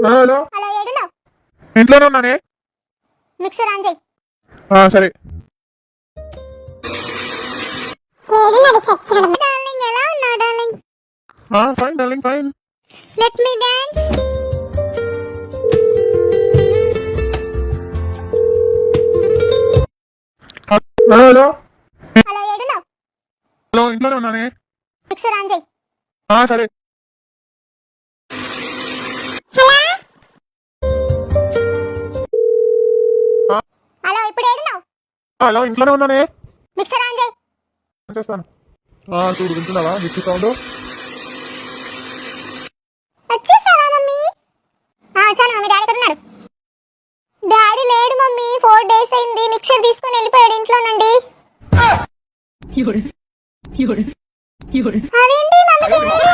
Hello hello ఏడున్నావు? ఇంట్లోనే ఉన్నానే. Mixer on చేయి. సరే. డార్లింగ్ ఎలా ఉన్నావు darling? Fine darling fine. Let me dance. Hello hello ఏడున్నావు? హలో ఇంట్లోనే ఉన్నానే. మిక్సర్ ఆన్ చేయి. సరే. హలో ఇప్పుడు ఏడున్నావు? హలో ఇంట్లోనే ఉన్నానే. మిక్సర్ ఆన్ చేయి. చేస్తాను. చూడు వింటున్నావా మిక్సీ సౌండ్? వచ్చేసావా మమ్మీ? చాలు మమ్మీ. డాడీ ఎక్కడ ఉన్నాడు? డాడీ లేడు మమ్మీ. 4 days అయింది. మిక్సర్ తీసుకొని వెళ్ళిపోయాడు ఇంట్లో నుండి. అదేంటి మమ్మీ?